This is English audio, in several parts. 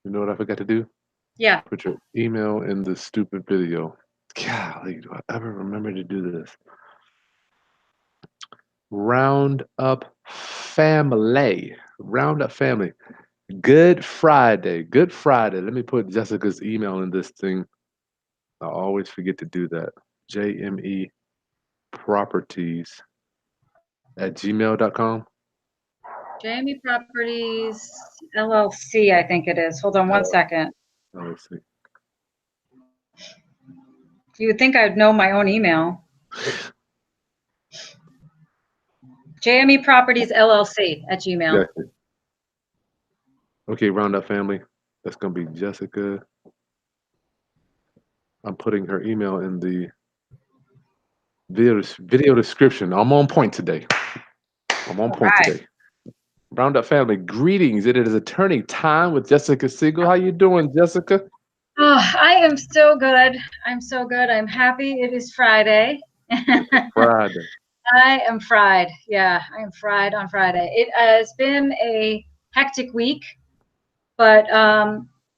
You know what I forgot to do? Yeah. Put your email in the stupid video. Golly, do I ever remember to do this? Round up family. Round up family. Good Friday. Good Friday. Let me put Jessica's email in this thing. I always forget to do that. jmeproperties@gmail.com. Jamie Properties LLC, I think it is. Hold on one second. Let's see. You would think I'd know my own email. JME Properties LLC at Gmail. Exactly. Okay, round up family. That's gonna be Jessica. I'm putting her email in the video description. I'm on point today. I'm on All point right. today. Roundup family, greetings. It is attorney time with Jessica Segal. How you doing, Jessica? Oh, I am so good. I'm so good. I'm happy it is Friday. Friday. I am fried. Yeah, I am fried on Friday. It has been a hectic week, but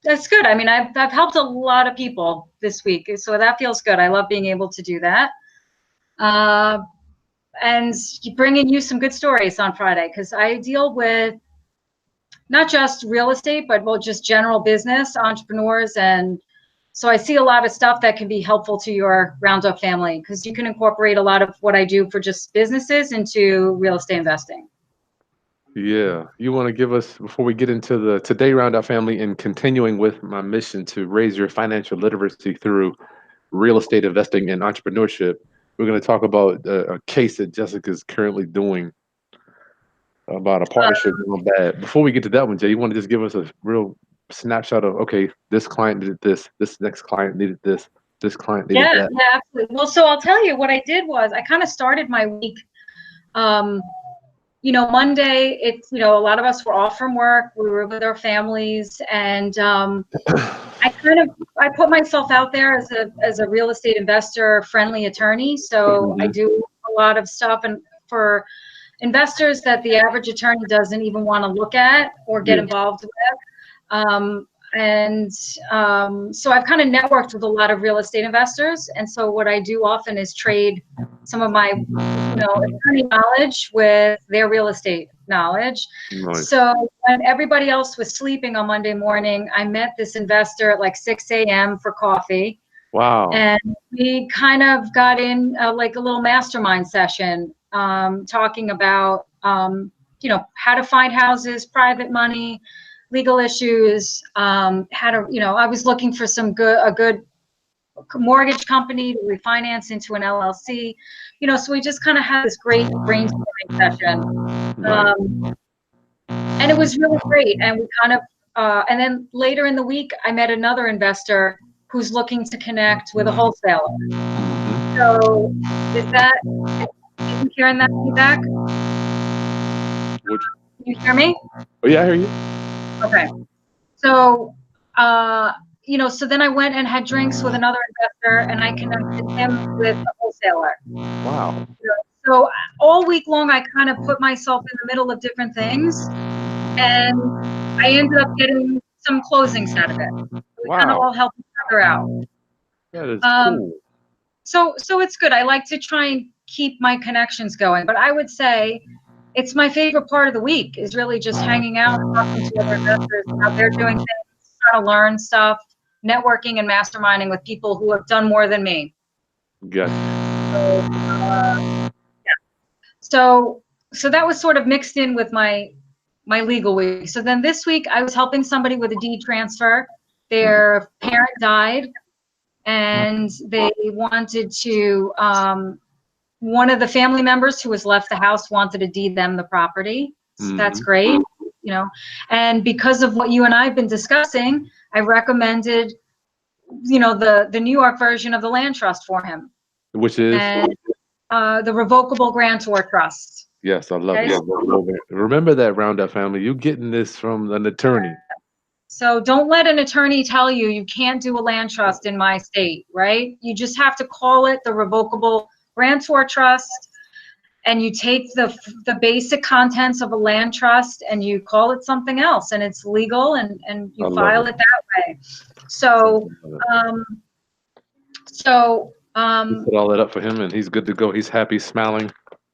that's good. I mean, I've helped a lot of people this week, so that feels good. I love being able to do that. Uh, and bringing you some good stories on Friday because I deal with not just real estate, but well, just general business entrepreneurs. And so I see a lot of stuff that can be helpful to your Roundup family because you can incorporate a lot of what I do for just businesses into real estate investing. Yeah. You want to give us, before we get into the today Roundup family and continuing with my mission to raise your financial literacy through real estate investing and entrepreneurship, we're going to talk about a case that Jessica is currently doing about a partnership going bad. Before we get to that one, Jay, you want to just give us a real snapshot of, okay, this client needed this next client needed this client needed Yeah, that. yeah, absolutely. Well, so I'll tell you what I did was I kind of started my week. Um, Monday, it's, a lot of us were off from work. We were with our families, and I put myself out there as a real estate investor friendly attorney. So I Mhm. do a lot of stuff and for investors that the average attorney doesn't even want to look at or get Yeah. involved with. Um, and so I've kind of networked with a lot of real estate investors. And so what I do often is trade some of my, attorney knowledge with their real estate knowledge. Nice. So when everybody else was sleeping on Monday morning, I met this investor at like 6 a.m. for coffee. Wow. And we kind of got in like a little mastermind session talking about, how to find houses, private money, legal issues, how to, I was looking for a good mortgage company to refinance into an LLC, so we just kind of had this great brainstorming session. Nice. Um, and it was really great. And we kind of, and then later in the week, I met another investor who's looking to connect with a wholesaler. So is that, are you hearing that feedback? Would Can you hear me? Oh yeah, I hear you. Okay. So, so then I went and had drinks with another investor and I connected him with a wholesaler. Wow. So all week long, I kind of put myself in the middle of different things and I ended up getting some closings out of it. We kind of Wow. all help each other out. That is Um, cool. so it's good. I like to try and keep my connections going, but I would say it's my favorite part of the week is really just hanging out, talking to other investors, how they're doing things, trying to learn stuff, networking and masterminding with people who have done more than me. Gotcha. So, so that was sort of mixed in with my legal week. So then this week I was helping somebody with a deed transfer. Their parent died, and they wanted to. One of the family members who was left the house wanted to deed them the property. So that's Hmm. great, And because of what you and I have been discussing, I recommended, the New York version of the land trust for him, Which is, and the revocable grantor trust. yes, I love Okay. it. Remember that Roundup family. You getting this from an attorney. So don't let an attorney tell you you can't do a land trust in my state, right? You just have to call it the revocable grantor trust. and you take the basic contents of a land trust and you call it something else, and it's legal, and I you love file it. it that way. So, um, You set all that up for him, and he's good to go. He's happy, smiling.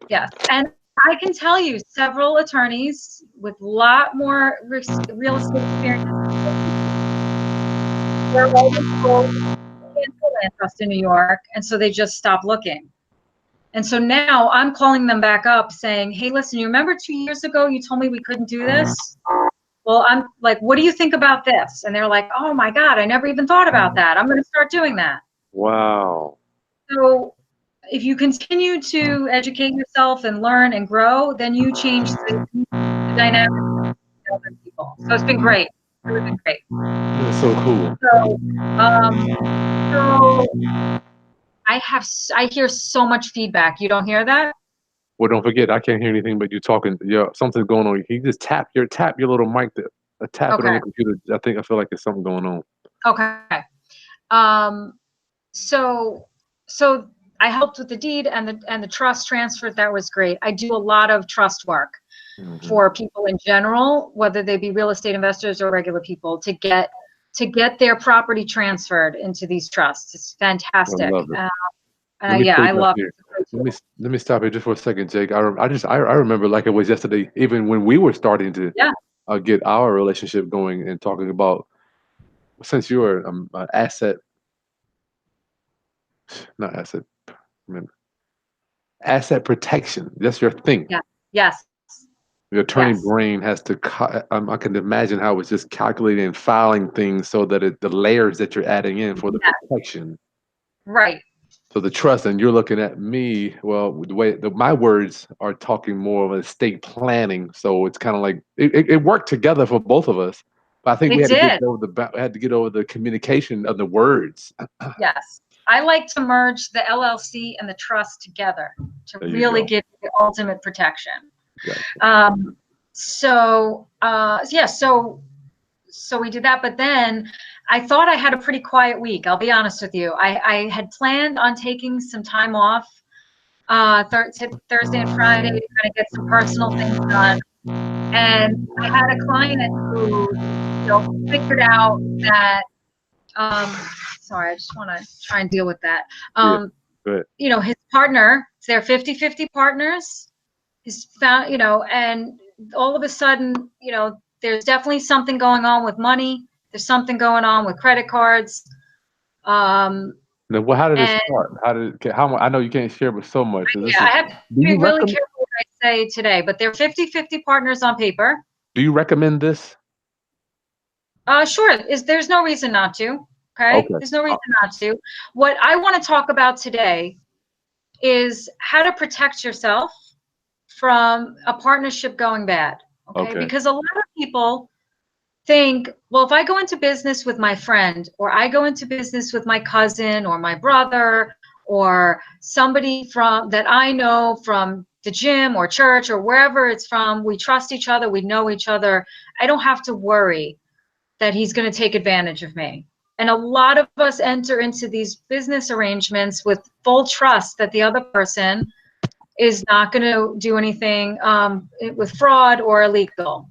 yes, and I can tell you several attorneys with a lot more real estate experience. They're always told you can't do a land trust in New York, and so they just stop looking. And so now I'm calling them back up saying, hey, listen, you remember 2 years ago you told me we couldn't do this? Well, I'm like, what do you think about this? And they're like, oh my God, I never even thought about that. I'm going to start doing that. Wow. So if you continue to educate yourself and learn and grow, then you change the dynamic of other people. So it's been great. It's really been great. That's so cool. So I hear so much feedback. You don't hear that? Well, don't forget, I can't hear anything but you talking. Yeah, something's going on. You just tap your little mic, tap it on Okay. the computer. I feel like there's something going on. Okay. So I helped with the deed and the trust transfer. That was great. I do a lot of trust work for people in general, whether they be real estate investors or regular people, to get their property transferred into these trusts. It's fantastic. I love it. I love it. Let me stop here just for a second, Jake. I remember like it was yesterday, even when we were starting to get our relationship going and talking about, since you're asset protection. That's your thing. Yeah. Yes. Your attorney brain has to. I can imagine how it's just calculating and filing things so that the layers that you're adding in for the protection. Right. So the trust, and you're looking at me. Well, the way my words are talking more of estate planning, so it's kind of like it worked together for both of us. But I think we had to get over the communication of the words. Yes, I like to merge the LLC and the trust together to really give you the ultimate protection. Gotcha. So we did that, but then I thought I had a pretty quiet week. I'll be honest with you. I had planned on taking some time off Thursday and Friday to kind of get some personal things done. And I had a client who, figured out that, sorry, I just want to try and deal with that. His partner, they're 50-50 partners. He's found, and all of a sudden, there's definitely something going on with money. There's something going on with credit cards. Now, how did it start? I know you can't share with so much. I have to be really careful what I say today, but they're 50-50 partners on paper. Do you recommend this? Sure. There's no reason not to. Okay. There's no reason not to. What I want to talk about today is how to protect yourself from a partnership going bad. Okay. Because a lot of people think, well, if I go into business with my friend, or I go into business with my cousin or my brother or somebody that I know from the gym or church or wherever it's from, we trust each other, we know each other, I don't have to worry that he's going to take advantage of me. And a lot of us enter into these business arrangements with full trust that the other person is not going to do anything with fraud or illegal.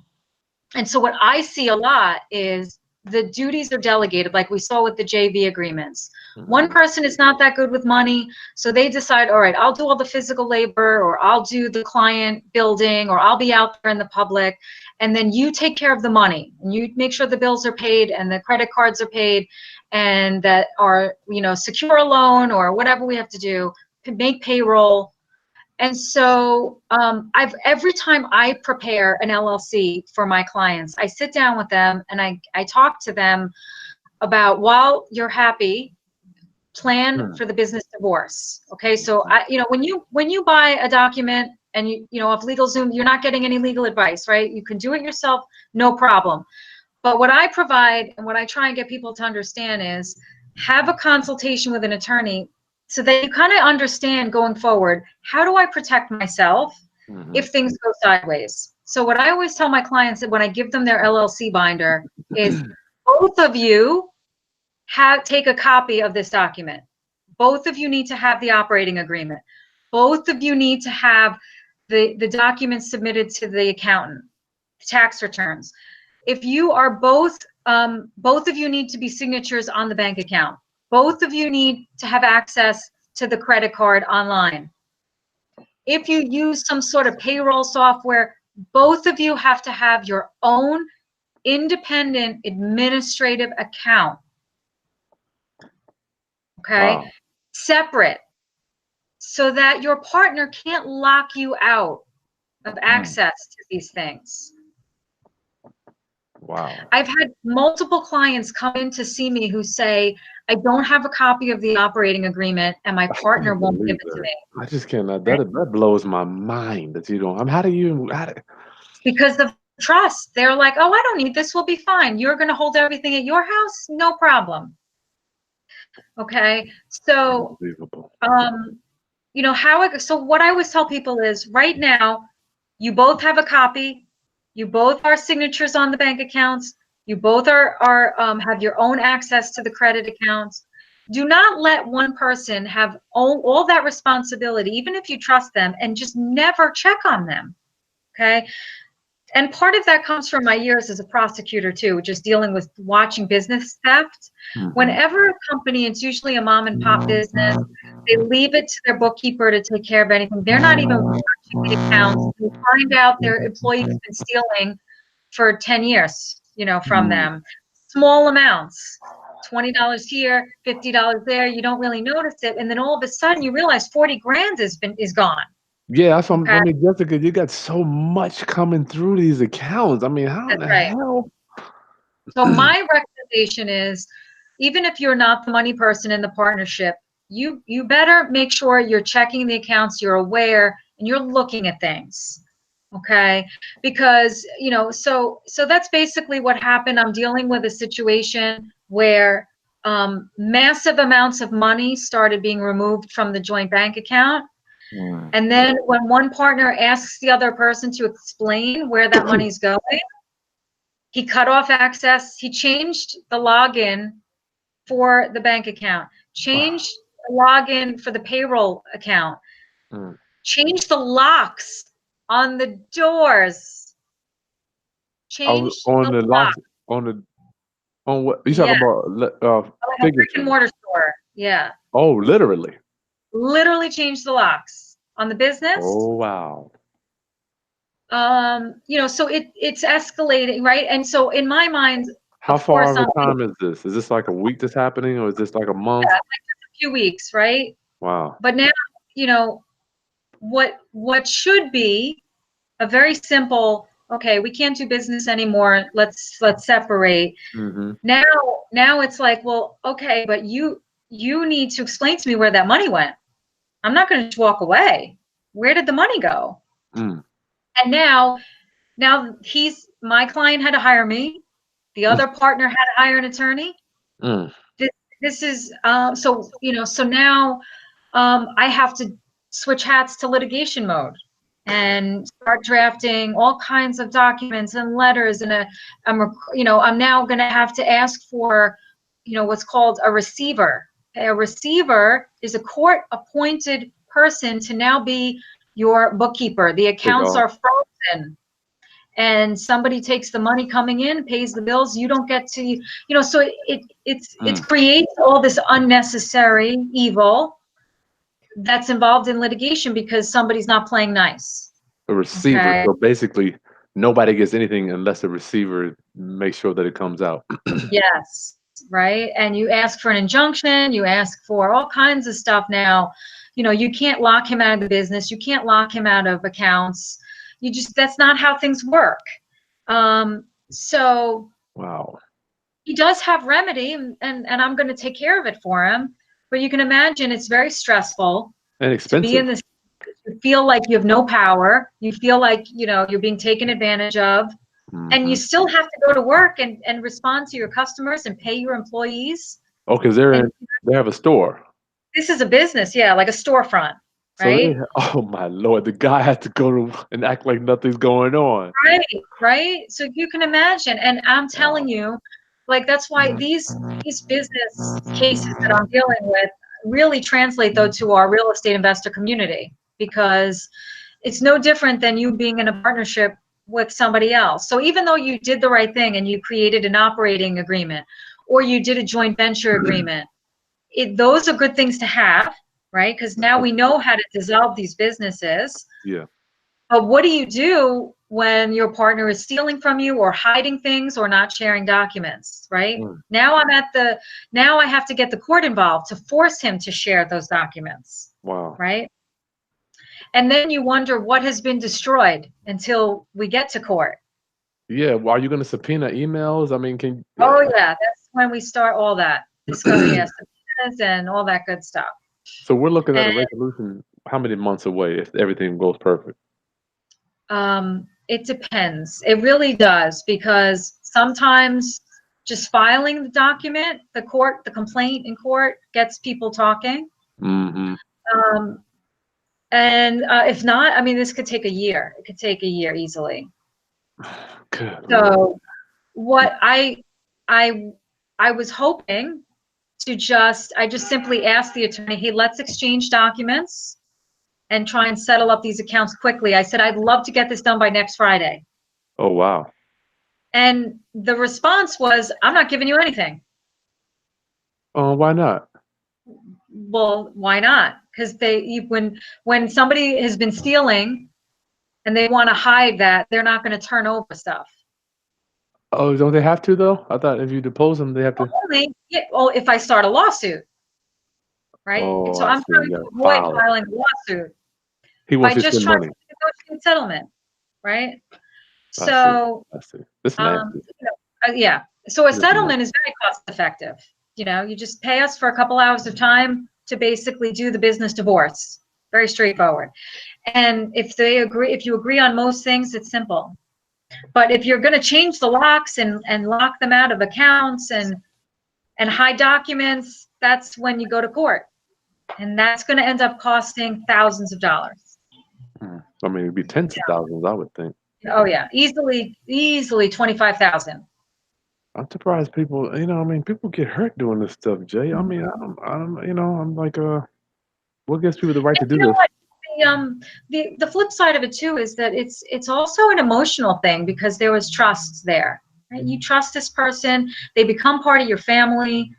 And so what I see a lot is the duties are delegated, like we saw with the JV agreements. One person is not that good with money, so they decide, all right, I'll do all the physical labor, or I'll do the client building, or I'll be out there in the public, and then you take care of the money, and you make sure the bills are paid and the credit cards are paid, and that are, secure a loan or whatever we have to do, make payroll. And so every time I prepare an LLC for my clients, I sit down with them and I talk to them about, while you're happy, plan for the business divorce. Okay. So when you buy a document and of LegalZoom, you're not getting any legal advice, right? You can do it yourself, no problem. But what I provide and what I try and get people to understand is, have a consultation with an attorney so that you kind of understand going forward, how do I protect myself if things go sideways? So what I always tell my clients when I give them their LLC binder is, both of you take a copy of this document. Both of you need to have the operating agreement. both of you need to have the documents submitted to the accountant, tax returns. If you are both of you need to be signatures on the bank account. Both of you need to have access to the credit card online. If you use some sort of payroll software, both of you have to have your own independent administrative account. Okay? Wow. Separate, so that your partner can't lock you out of access to these things. Wow. I've had multiple clients come in to see me who say, I don't have a copy of the operating agreement and my partner won't give it to me. I just cannot. That blows my mind that you don't. I mean, how do you? Because of trust. They're like, oh, I don't need this. We'll be fine. You're going to hold everything at your house? No problem. Okay. So, you know, so what I always tell people is right now, you both have a copy. You both are signatures on the bank accounts. You both have your own access to the credit accounts. Do not let one person have all that responsibility, even if you trust them, and just never check on them. Okay. And part of that comes from my years as a prosecutor too, just dealing with watching business theft. Whenever a company, it's usually a mom and pop business, they leave it to their bookkeeper to take care of anything. They're not even watching the accounts. They find out their employee's been stealing for 10 years, you know, from them. Small amounts, $20 here, $50 there. You don't really notice it. And then all of a sudden you realize 40 grand is gone. Yeah, that's what I mean, Jessica, you got so much coming through these accounts. I mean, how in the hell? So my recommendation is, even if you're not the money person in the partnership, you better make sure you're checking the accounts, you're aware, and you're looking at things. Okay? Because, you know, so that's basically what happened. I'm dealing with a situation where massive amounts of money started being removed from the joint bank account. And then when one partner asks the other person to explain where that money's going, he cut off access. He changed the login for the bank account, changed the login for the payroll account, changed the locks on the doors, changed on the locks, lock. on what you talking about? A brick and mortar store. Yeah. Oh, literally. Literally changed the locks on the business. Oh, wow. You know, so it's escalating, right? And so in my mind, how far of a time is this? Is this like a week that's happening, or is this like a month? Yeah, like just a few weeks, right? Wow. But now, you know, what should be a very simple, okay, we can't do business anymore. Let's separate. Now it's like, well, okay, but you need to explain to me where that money went. I'm not going to just walk away. Where did the money go? And now my client had to hire me. The other partner had to hire an attorney. This is, so, you know, so now I have to switch hats to litigation mode and start drafting all kinds of documents and letters. And I'm now going to have to ask for, you know, what's called a receiver. A receiver is a court-appointed person to now be your bookkeeper. The accounts are frozen, and somebody takes the money coming in, pays the bills. You don't get to, you know. So it creates all this unnecessary evil that's involved in litigation because somebody's not playing nice. A receiver. Okay. So basically, nobody gets anything unless the receiver makes sure that it comes out. Yes. Right. And you ask for an injunction, you ask for all kinds of stuff now. You know, you can't lock him out of the business. You can't lock him out of accounts. That's not how things work. So wow. He does have remedy, and I'm going to take care of it for him. But you can imagine it's very stressful and expensive. To be in this. You feel like you have no power. You feel like, you know, you're being taken advantage of. And you still have to go to work and respond to your customers and pay your employees. Oh, because they have a store. This is a business, yeah, like a storefront, right? So oh my Lord, the guy has to go to and act like nothing's going on. Right. So you can imagine, and I'm telling you, like that's why these business cases that I'm dealing with really translate though to our real estate investor community. because it's no different than you being in a partnership with somebody else. So even though you did the right thing and you created an operating agreement or you did a joint venture agreement, those are good things to have, right? Because now we know how to dissolve these businesses. Yeah. But what do you do when your partner is stealing from you or hiding things or not sharing documents, right? Now I have to get the court involved to force him to share those documents. Wow. Right? And then you wonder what has been destroyed until we get to court. Yeah. Well, are you going to subpoena emails? I mean, can Oh yeah, that's when we start all that discovery, subpoenas and all that good stuff. So we're looking at a And resolution how many months away if everything goes perfect? it depends. It really does, because sometimes just filing the document, the complaint in court gets people talking. Mm-hmm. And if not, I mean, this could take a year. It could take a year easily. Good So Lord. what I was hoping to I just simply asked the attorney, hey, let's exchange documents and try and settle up these accounts quickly. I said, I'd love to get this done by next Friday. Oh, wow. And the response was, I'm not giving you anything. Why not? Well, why not? Because when somebody has been stealing and they want to hide that, they're not going to turn over stuff. Oh, don't they have to though? I thought if you depose them, they have to. Well, if I start a lawsuit, right? Oh, So I I'm see. trying You to gotta avoid file it. filing a lawsuit He by wants to just spend trying money. to negotiate settlement, right? I see. So, I see. It's nasty. yeah. So a It's nasty. settlement is very cost effective. You just pay us for a couple hours of time to basically do the business divorce. Very straightforward. And if you agree on most things, it's simple. But if you're going to change the locks and lock them out of accounts and hide documents, that's when you go to court. And that's going to end up costing thousands of dollars. I mean, it'd be tens of thousands, I would think. Oh yeah, easily 25,000. I'm surprised people, I mean, people get hurt doing this stuff, Jay. I mean, I'm like, what gives people the right to do You know this? what? The flip side of it too is that it's also an emotional thing, because there was trust there. Right? You trust this person, they become part of your family,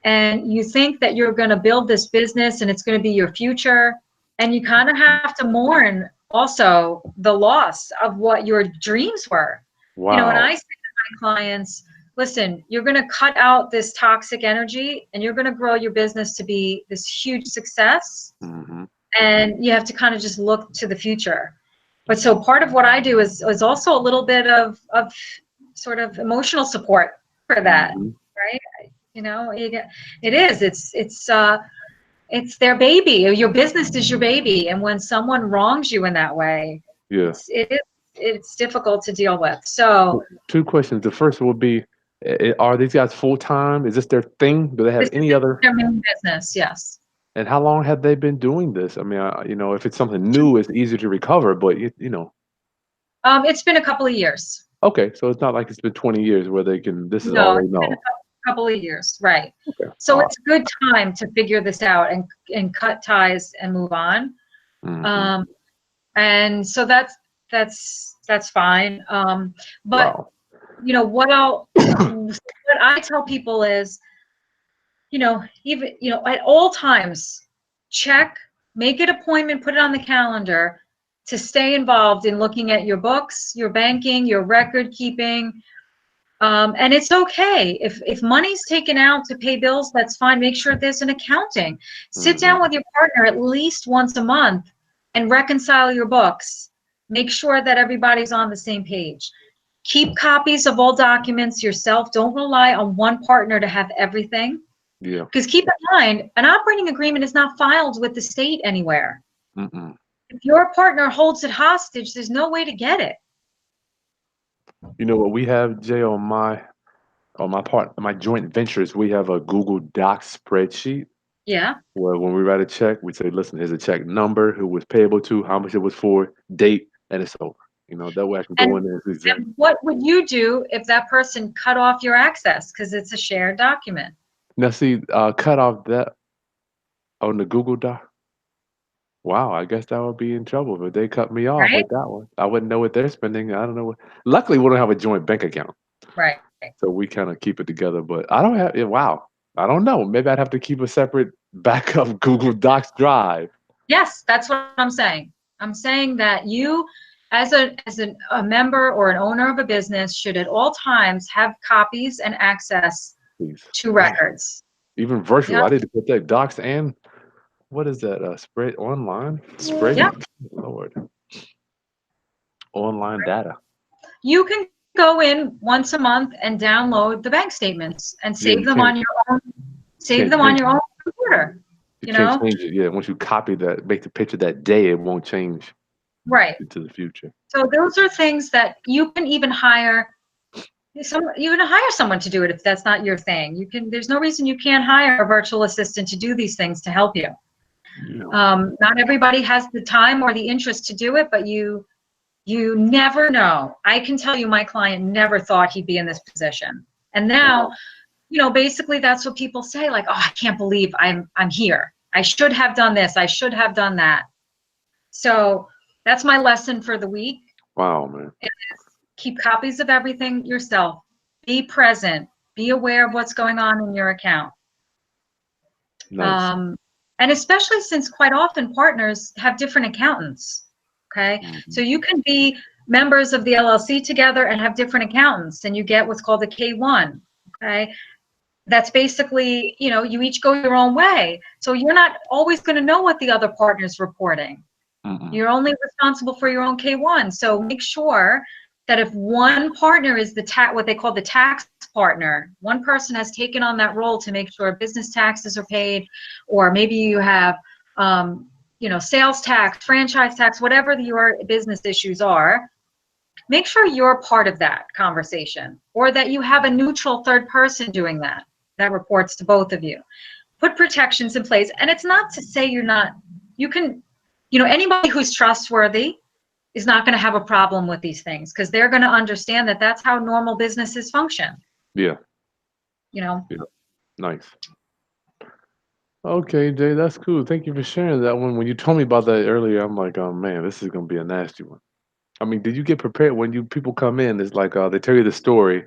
and you think that you're going to build this business and it's going to be your future, and you kind of have to mourn also the loss of what your dreams were. And Wow. I say to my clients, listen, you're going to cut out this toxic energy and you're going to grow your business to be this huge success. Mm-hmm. And you have to kind of just look to the future. But so part of what I do is also a little bit of sort of emotional support for that, Mm-hmm. right? It's their baby. Your business is your baby, and when someone wrongs you in that way, Yeah. it's difficult to deal with. So Two questions. The first will be, are these guys full time? Is this their thing? Do they have this any is other? their main business, yes. And how long have they been doing this? I mean, if it's something new, it's easier to recover. But It's been a couple of years. okay, so it's not like it's been 20 years where this is all No, they it's been know. a couple of years, right? Okay. So All right. it's a good time to figure this out and cut ties and move on. Mm-hmm. And so that's fine. But Wow. what I tell people is, even, at all times, make an appointment, put it on the calendar to stay involved in looking at your books, your banking, your record keeping. And it's okay. If money's taken out to pay bills, that's fine. Make sure there's an accounting. Sit Mm-hmm. down with your partner at least once a month and reconcile your books. Make sure that everybody's on the same page. Keep copies of all documents yourself. Don't rely on one partner to have everything. Yeah. Because keep in mind, an operating agreement is not filed with the state anywhere. Mm-mm. If your partner holds it hostage, there's no way to get it. You know what we have, Jay, on my joint ventures, we have a Google Docs spreadsheet Yeah. where when we write a check, we say, listen, here's a check number, who was payable to, how much it was for, date, and it's over. That way I can go in there and see exactly. And what would you do if that person cut off your access? Because it's a shared document. Now, see, cut off that on the Google Doc. Wow, I guess I would be in trouble if they cut me off right? with that one. I wouldn't know what they're spending. I don't know what. Luckily, we don't have a joint bank account, Right. so we kind of keep it together. But I don't have. Yeah, wow, I don't know. Maybe I'd have to keep a separate backup Google Docs drive. Yes, that's what I'm saying. I'm saying that you, as a member or an owner of a business, should at all times have copies and access Please, to man. records. Even virtual. Yep. I need to put that Docs and what is that? Spread online spread. Yep. Lord, online data. You can go in once a month and download the bank statements and Yeah, save you them on can't your own, save can't them on change your it. own computer, You you can't know? change it. Yeah, once you copy that, make the picture that day, it won't change Right. into the future. So those are things that you can even hire someone to do it if that's not your thing. There's no reason you can't hire a virtual assistant to do these things to help you. Yeah. Not everybody has the time or the interest to do it, but you never know. I can tell you my client never thought he'd be in this position. And now, Wow. basically that's what people say, like, oh, I can't believe I'm here. I should have done this. I should have done that. So that's my lesson for the week. Wow, man. Keep copies of everything yourself. Be present. Be aware of what's going on in your account. Nice. And especially since quite often partners have different accountants. Okay. Mhm. So you can be members of the LLC together and have different accountants, and you get what's called a K1. Okay. That's basically, you each go your own way. So you're not always going to know what the other partner's reporting. Mm-mm. You're only responsible for your own K1. So make sure that if one partner is what they call the tax partner, one person has taken on that role to make sure business taxes are paid, or maybe you have, sales tax, franchise tax, whatever your business issues are, make sure you're part of that conversation, or that you have a neutral third person doing that reports to both of you. Put protections in place. And it's not to say you can, anybody who's trustworthy is not going to have a problem with these things, because they're going to understand that that's how normal businesses function. Yeah. Yeah. Nice. Okay, Jay, that's cool. Thank you for sharing that one. When you told me about that earlier, I'm like, oh man, this is gonna be a nasty one. I mean, did you get prepared when people come in? It's like they tell you the story.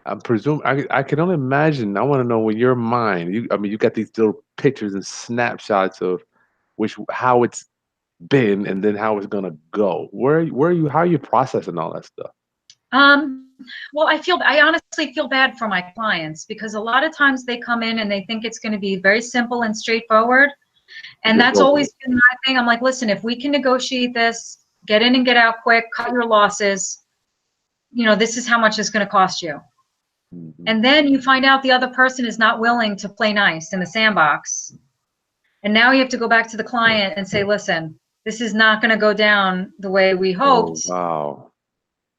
I can only imagine. I want to know when your mind. You got these little pictures and snapshots of how it's been and then how it's gonna go. Where are you? How are you processing all that stuff? Well, I honestly feel bad for my clients, because a lot of times they come in and they think it's going to be very simple and straightforward. And Just that's go for always it. been my thing. I'm like, listen, if we can negotiate this, get in and get out quick, cut your losses, this is how much it's going to cost you. Mhm. And then you find out the other person is not willing to play nice in the sandbox. And now you have to go back to the client and say, listen, this is not going to go down the way we Oh hoped. wow.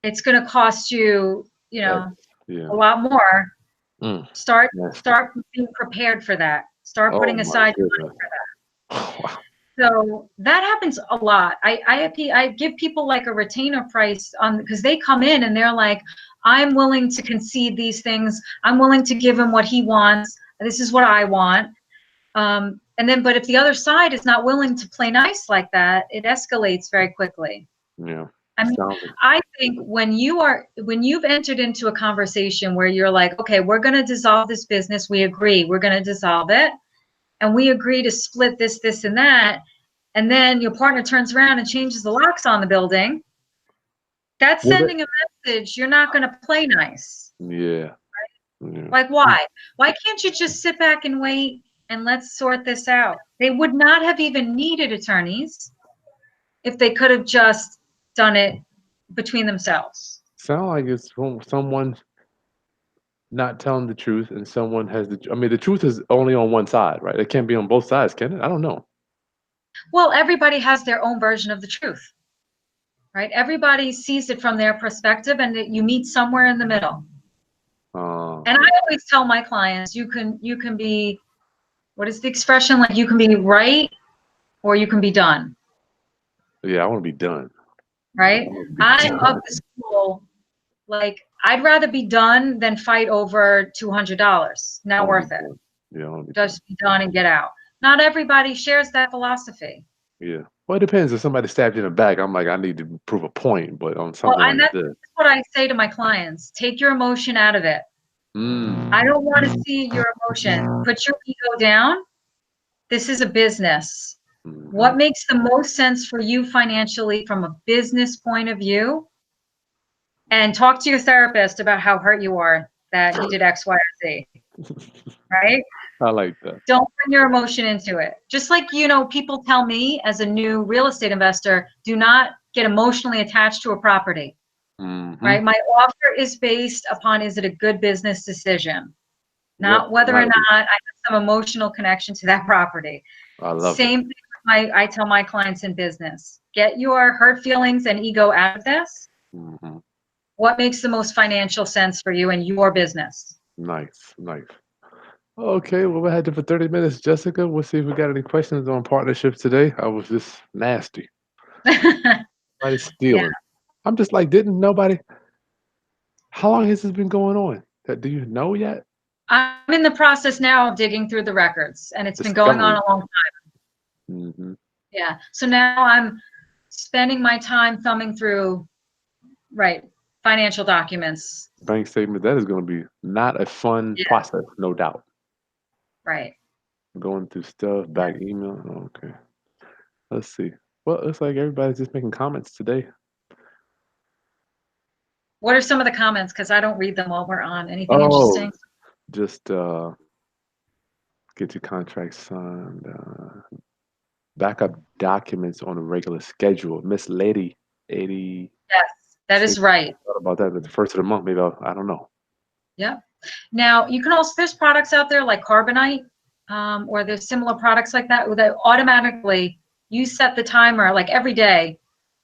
It's going to cost you, That a yeah. lot more. Mm, Start nasty. start being prepared for that. Start Oh putting my aside money goodness. for that. Wow. So that happens a lot. I give people like a retainer price because they come in and they're like, I'm willing to concede these things. I'm willing to give him what he wants. This is what I want. But if the other side is not willing to play nice like that, it escalates very quickly. Yeah. I mean, Sounds I think when you've entered into a conversation where you're like, okay, we're going to dissolve this business. We agree, we're going to dissolve it. And we agree to split this, this, and that. And then your partner turns around and changes the locks on the building. That's well, that, sending a message. You're not going to play nice. yeah. Yeah. Like, why? Why can't you just sit back and wait and let's sort this out? They would not have even needed attorneys if they could have just done it between themselves. Sound like it's from someone not telling the truth and someone has I mean, the truth is only on one side, right? It can't be on both sides, can it? I don't know. Well, everybody has their own version of the truth, right? Everybody sees it from their perspective, and that you meet somewhere in the middle. And I always tell my clients, you can be, what is the expression? Like, you can be right or you can be done, Yeah, I want to be done. I right? want to be I'm of done. the school, like, I'd rather be done than fight over $200. I Not want to worth be it. done. Yeah, I want to be done. Just be done and get out. Not everybody shares that philosophy. Yeah. Well, it depends. If somebody stabbed you in the back, I'm like, I need to prove a point. But on Well, something and like that's this, what I say to my clients. Take your emotion out of it. I mm, don't want to see your emotion. Put your ego down. This is a business. hmm, What makes the most sense for you financially from a business point of view? And talk to your therapist about how hurt you are that he did X, Y, or Z, right? I like that. Don't bring your emotion into it. Just like, people tell me as a new real estate investor, do not get emotionally attached to a property, Hmm. right? My offer is based upon, is it a good business decision? Yep, Not whether or gotta not be. I have some emotional connection to that property. I love it. Same thing I tell my clients in business. Get your hurt feelings and ego out of this. Hmm. What makes the most financial sense for you and your business? Nice, nice. Okay, well, we had you for 30 minutes, Jessica. We'll see if we got any questions on partnerships today. I was just nasty. Nobody's Yeah. stealing. I'm just like, didn't nobody? How long has this been going on? Do you know yet? I'm in the process now of digging through the records, and it's been going on Discovery. a long time. Hmm. Yeah. So now I'm spending my time thumbing through, right, financial documents. Bank statement. That is going to be not a fun Yeah. process, no doubt. Right. Going through stuff, back email. Okay. Let's see. Well, it looks like everybody's just making comments today. What are some of the comments? Because I don't read them while we're on. Anything Oh, interesting? just get your contract signed. Backup documents on a regular schedule. Miss Lady 86. Yes, that is right. Thought about that at the first of the month. Maybe I don't know. Yeah. Now, you can also, there's products out there like Carbonite, or there's similar products like that automatically, you set the timer like every day,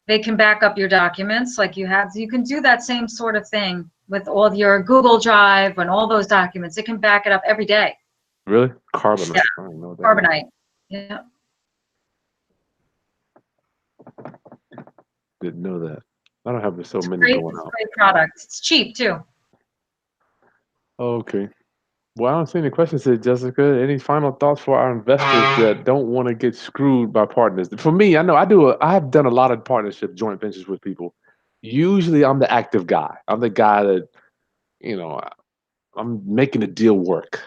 they can back up your documents like you have. You can do that same sort of thing with all of your Google Drive and all those documents. It can back it up every day. Really? Yeah, Carbonite. I don't know what that is. Carbonite. Yeah. Didn't know that. I don't have so It's many great. going It's a out. great product. It's cheap too. Okay. Well, I don't see any questions here, Jessica. Any final thoughts for our investors that don't want to get screwed by partners? For me, I know I have done a lot of partnership joint ventures with people. Usually I'm the active guy. I'm the guy that, you know, I'm making the deal work.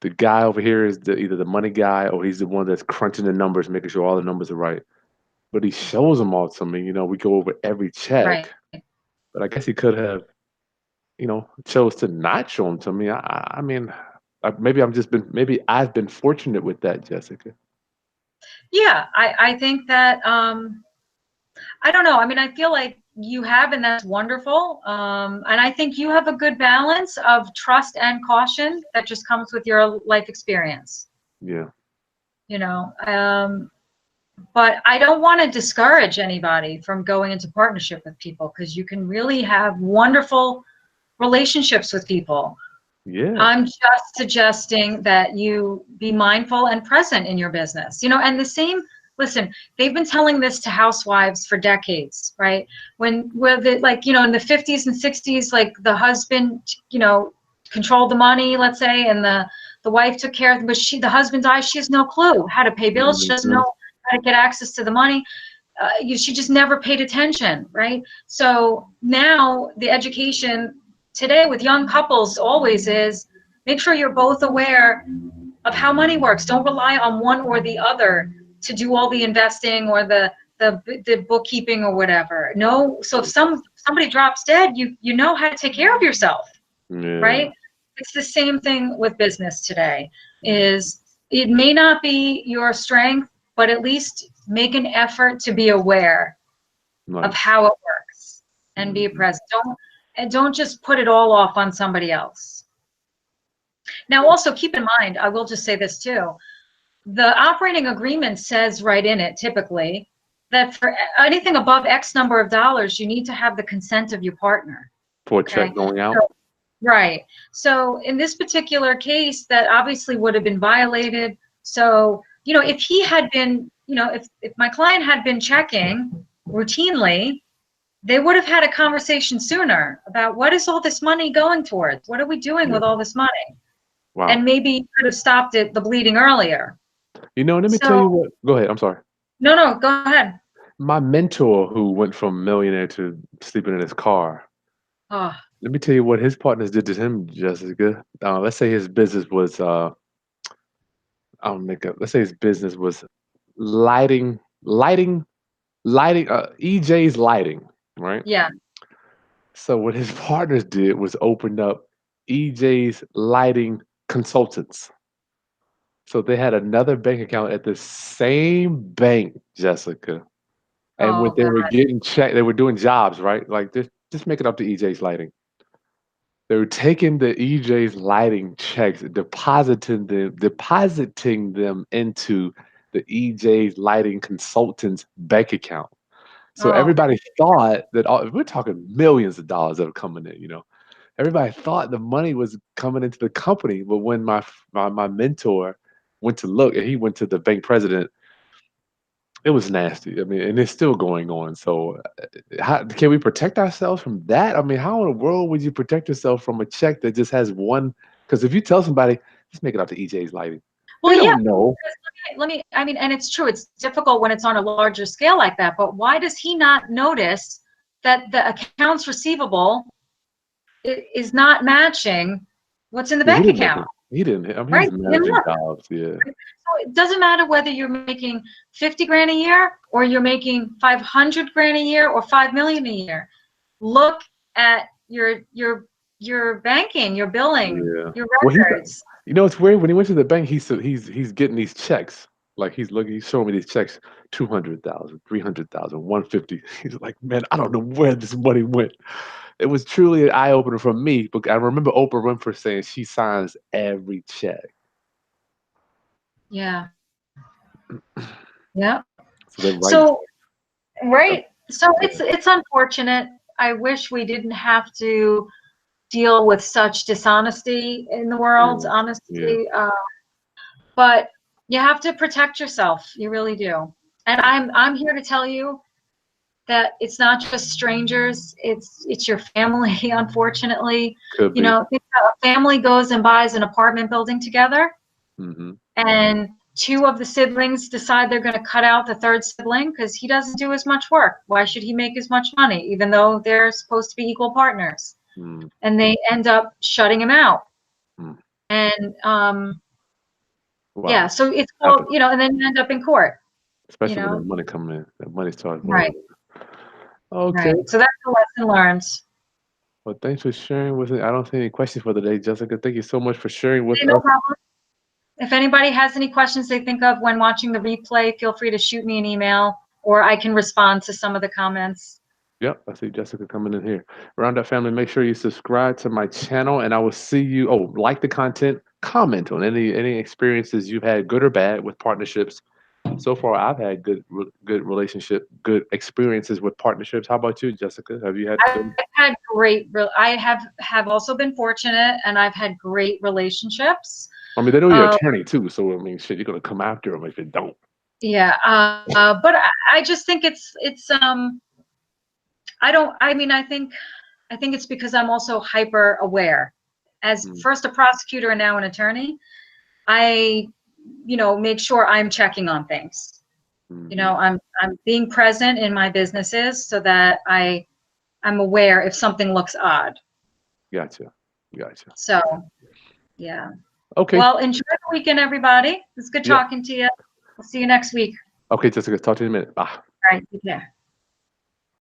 The guy over here is either the money guy or he's the one that's crunching the numbers, making sure all the numbers are right. But he shows them all to me. We go over every Right. check. But I guess he could have, chose to not show them to me. I mean, maybe I've been fortunate with that, Jessica. Yeah, I think that I don't know. I mean, I feel like you have, and that's wonderful. And I think you have a good balance of trust and caution that just comes with your life experience. Yeah. You know, but I don't want to discourage anybody from going into partnership with people because you can really have wonderful relationships with people. Yeah. I'm just suggesting that you be mindful and present in your business, and the same, listen, they've been telling this to housewives for decades, right? Where in the 50s and 60s, like the husband, controlled the money, let's say, and the wife took care of it, but the husband dies, she has no clue how to pay bills, she doesn't Hmm. know how to get access to the money. She just never paid attention, right? So now the education today with young couples always is make sure you're both aware of how money works. Don't rely on one or the other to do all the investing or the bookkeeping or whatever. No, so if somebody drops dead, you know how to take care of yourself, Yeah. right? It's the same thing with business today. Is it may not be your strength, but at least make an effort to be aware of Nice. how it works and be Hmm. present. Don't just put it all off on somebody else. Now, also keep in mind, I will just say this too. The operating agreement says right in it, typically, that for anything above X number of dollars, you need to have the consent of your partner. For a Okay. check going out. So, right. So in this particular case, that obviously would have been violated. So, if he had been, if my client had been checking routinely, they would have had a conversation sooner about what is all this money going towards? What are we doing Yeah. with all this money? Wow. And maybe you could have stopped the bleeding earlier. Let me tell So, you what. Go ahead. I'm sorry. No, go ahead. My mentor, who went from millionaire to sleeping in his car, Oh, let me tell you what his partners did to him, Jessica. Let's say his business was I'll make up. Let's say his business was lighting, lighting, lighting. EJ's lighting, right? yeah. So what his partners did was opened up EJ's lighting consultants. So they had another bank account at the same bank, Jessica. And when Oh they God. were getting checked, they were doing jobs, right? Like just make it up to EJ's lighting. They were taking the EJ's lighting checks, depositing them into the EJ's lighting consultant's bank account. So Oh, everybody thought that we're talking millions of dollars that are coming in, you know. Everybody thought the money was coming into the company, but when my mentor went to look, and he went to the bank president, it was nasty. I mean, and it's still going on. So, how can we protect ourselves from that? I mean, how in the world would you protect yourself from a check that just has one? Because if you tell somebody, just make it out to EJ's lighting, well, they yeah. don't know. Let me. I mean, and it's true. It's difficult when it's on a larger scale like that. But why does he not notice that the accounts receivable is not matching what's in the Yeah, he bank didn't make account? it. He didn't. I mean, Right? he's And managing look, jobs. Yeah. so it doesn't matter whether you're making 50 grand a year or you're making 500 grand a year or 5 million a year. Look at your banking, your billing, Yeah. your Well, records. you know, it's weird when he went to the bank. He's getting these checks. Like he's showing me these checks, 200,000, 300,000, 150. He's like, man, I don't know where this money went. It was truly an eye opener for me. But I remember Oprah Winfrey saying she signs every check. Yeah. Yeah. So they're right. So right. So it's unfortunate. I wish we didn't have to deal with such dishonesty in the world, Yeah. Yeah. honestly. But you have to protect yourself. You really do. And I'm here to tell you that it's not just strangers. It's your family. Unfortunately, Could you be. know, think about a family goes and buys an apartment building together, Hmm. and two of the siblings decide they're going to cut out the third sibling because he doesn't do as much work. Why should he make as much money, even though they're supposed to be equal partners? Mm. And they end up shutting him out. Mm. And yeah, Wow. so it's called, Happens, you know, and then you end up in court, you especially when know. that money coming in. That money starts Right, rolling. Okay. right. So that's the lesson learned. Well, thanks for sharing with me. I don't see any questions for the day, Jessica. Thank you so much for sharing with Hey, no us. problem. If anybody has any questions they think of when watching the replay, feel free to shoot me an email or I can respond to some of the comments. Yep, I see Jessica coming in here. Roundup family, make sure you subscribe to my channel, and I will see you. Oh, like the content, comment on any experiences you've had, good or bad, with partnerships. So far, I've had good relationship, good experiences with partnerships. How about you, Jessica? Have you had I've good? had I have also been fortunate and I've had great relationships. I mean, they know you're Uh, attorney too, so I mean, shit, you're gonna come after them if you don't. yeah, but I just think it's I don't I mean I think it's because I'm also hyper aware. As Mm, first a prosecutor and now an attorney, I, you know, make sure I'm checking on things. You mhm. know, I'm being present in my businesses so that I'm aware if something looks odd. Gotcha, gotcha. So yeah. Okay, Well, enjoy the weekend, everybody. It's good yeah. talking to you. We'll see you next week. Okay, Jessica, talk to you in a minute. Bye. All right, take care.